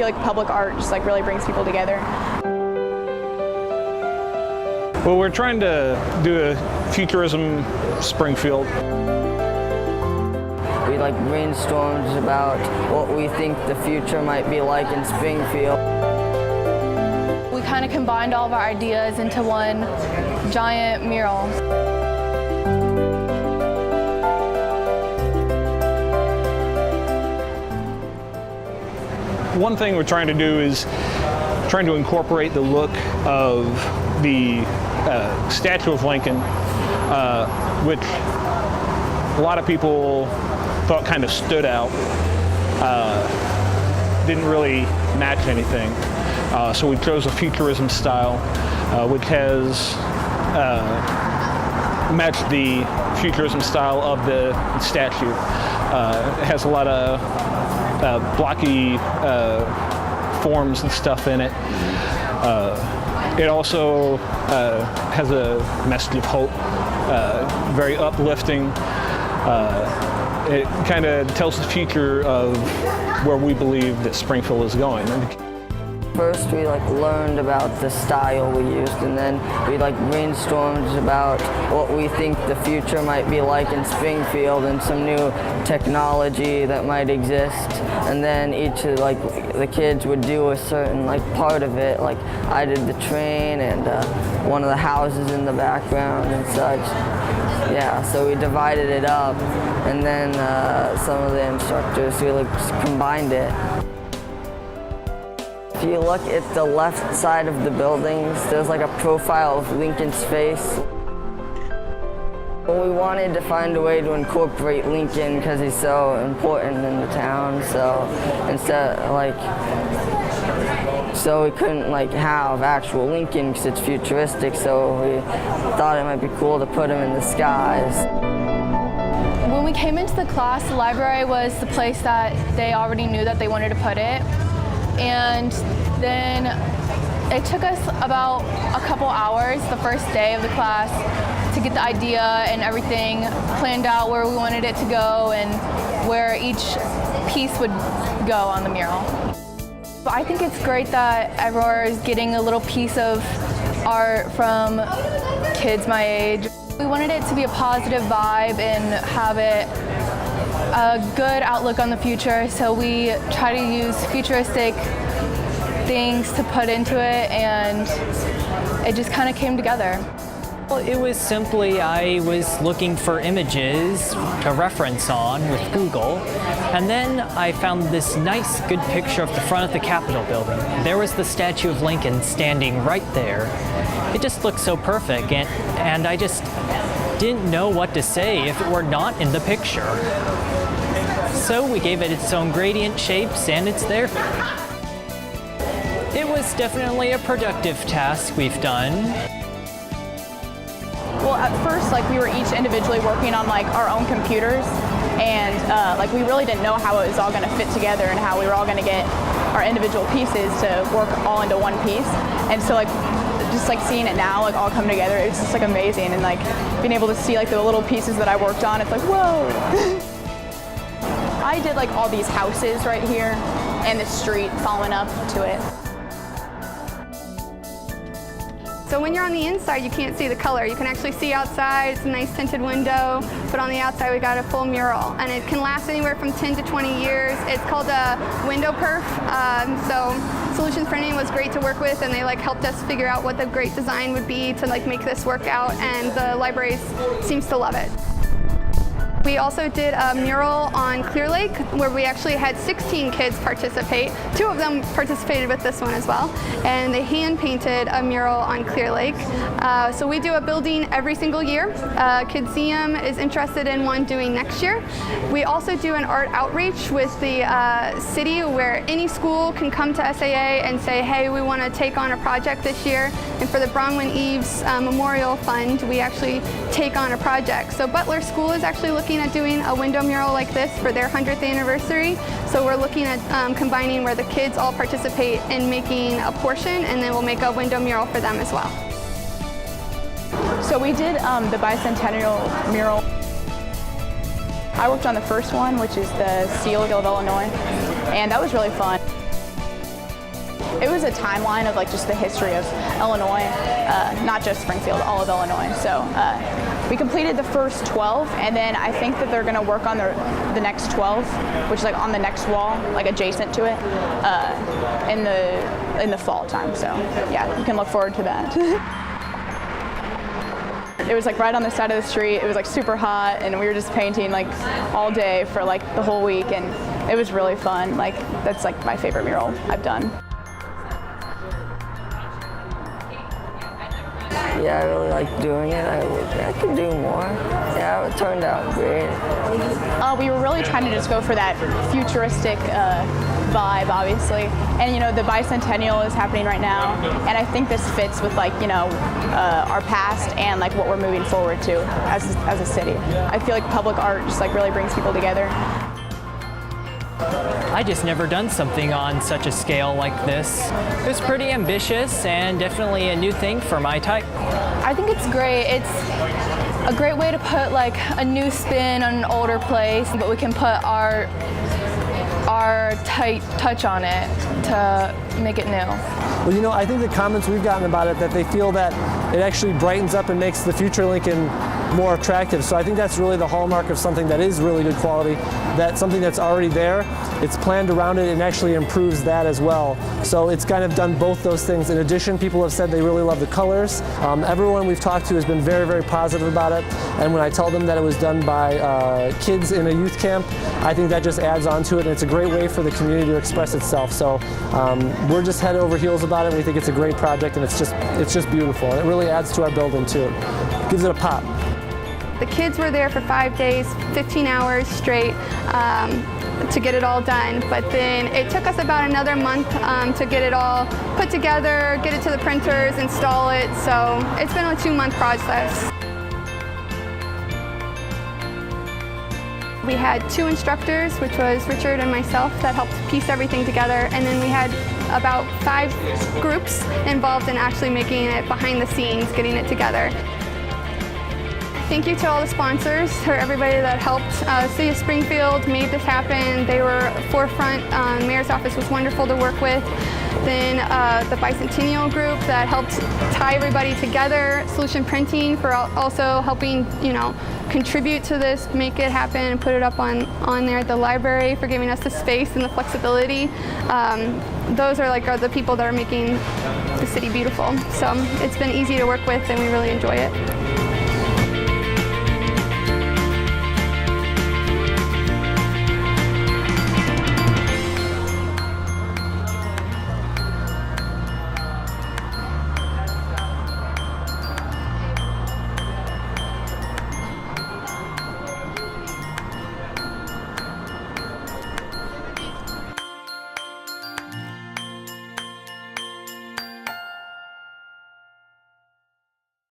feel like public art just like really brings people together. Well, we're trying to do a Futurism Springfield. We like brainstormed about what we think the future might be like in Springfield. We kind of combined all of our ideas into one giant mural. One thing we're trying to do is trying to incorporate the look of the statue of Lincoln, which a lot of people thought kind of stood out, didn't really match anything. So we chose a Futurism style, which has matched the Futurism style of the statue. It has a lot of blocky forms and stuff in it. It also has a message of hope, very uplifting. It kind of tells the future of where we believe that Springfield is going. First we like learned about the style we used, and then we like brainstormed about what we think the future might be like in Springfield and some new technology that might exist. And then each of like the kids would do a certain like part of it. Like I did the train and one of the houses in the background and such. Yeah, so we divided it up, and then some of the instructors, we like combined it. If you look at the left side of the buildings, there's like a profile of Lincoln's face. We wanted to find a way to incorporate Lincoln because he's so important in the town. So instead, so we couldn't like have actual Lincoln because it's futuristic. So we thought it might be cool to put him in the skies. When we came into the class, the library was the place that they already knew that they wanted to put it. And then it took us about a couple hours the first day of the class to get the idea and everything planned out, where we wanted it to go and where each piece would go on the mural. But I think it's great that everyone is getting a little piece of art from kids my age. We wanted it to be a positive vibe and have it a good outlook on the future, so we try to use futuristic things to put into it, and it just kind of came together. Well, it was simply I was looking for images to reference on with Google, and then I found this nice, good picture of the front of the Capitol building. There was the statue of Lincoln standing right there. It just looked so perfect, and I just didn't know what to say if it were not in the picture. So we gave it its own gradient shapes, and it's there. It was definitely a productive task we've done. Well, at first, like we were each individually working on like our own computers, and like we really didn't know how it was all going to fit together and how we were all going to get our individual pieces to work all into one piece. And so like just like seeing it now like all come together, it's just like amazing, and like being able to see like the little pieces that I worked on, it's like whoa. I did like all these houses right here and the street following up to it. So when you're on the inside, you can't see the color. You can actually see outside. It's a nice tinted window, but on the outside we got a full mural, and it can last anywhere from 10 to 20 years. It's called a window perf. So Solutions Printing was great to work with, and they like helped us figure out what the great design would be to like make this work out, and the library seems to love it. We also did a mural on Clear Lake where we actually had 16 kids participate. 2 of them participated with this one as well, and they hand painted a mural on Clear Lake. So we do a building every single year. Kidseum is interested in one doing next year. We also do an art outreach with the city where any school can come to SAA and say, hey, we want to take on a project this year. And for the Bronwyn Eves Memorial Fund, we actually take on a project. So Butler School is actually looking at doing a window mural like this for their 100th anniversary. So we're looking at combining where the kids all participate in making a portion, and then we'll make a window mural for them as well. So we did the bicentennial mural. I worked on the first one, which is the seal of Illinois, and that was really fun. it was a timeline of like just the history of Illinois, not just Springfield, all of Illinois. So we completed the first 12, and then I think that they're going to work on the next 12, which is like on the next wall, like adjacent to it, in the fall time. So yeah, you can look forward to that. It was like right on the side of the street. It was like super hot, and we were just painting like all day for like the whole week, and it was really fun. Like that's like my favorite mural I've done. Yeah, I really like doing it. I could do more. Yeah, it turned out great. We were really trying to just go for that futuristic vibe, obviously. And you know, the bicentennial is happening right now, and I think this fits with like, you know, our past and like what we're moving forward to as a city. I feel like public art just like really brings people together. I just never done something on such a scale like this. It was pretty ambitious and definitely a new thing for my type. I think it's great. It's a great way to put like a new spin on an older place, but we can put our tight touch on it to make it new. Well, you know, I think the comments we've gotten about it, that they feel that it actually brightens up and makes the future Lincoln more attractive. So I think that's really the hallmark of something that is really good quality, that something that's already there, it's planned around it and actually improves that as well. So it's kind of done both those things. In addition, people have said they really love the colors. Everyone we've talked to has been very, very positive about it. And when I tell them that it was done by kids in a youth camp, I think that just adds on to it, and it's a great way for the community to express itself. So we're just head over heels about it. We think it's a great project, and it's just beautiful. And it really adds to our building too. It gives it a pop. The kids were there for 5 days, 15 hours straight to get it all done. But then it took us about another month to get it all put together, get it to the printers, install it. So it's been a 2-month process. We had 2 instructors, which was Richard and myself, that helped piece everything together. And then we had about 5 groups involved in actually making it behind the scenes, getting it together. Thank you to all the sponsors, for everybody that helped. City of Springfield made this happen. They were forefront. Mayor's office was wonderful to work with. Then the Bicentennial group that helped tie everybody together. Solution Printing for also helping, you know, contribute to this, make it happen, and put it up on there at the library, for giving us the space and the flexibility. Those are the people that are making the city beautiful. So it's been easy to work with, and we really enjoy it.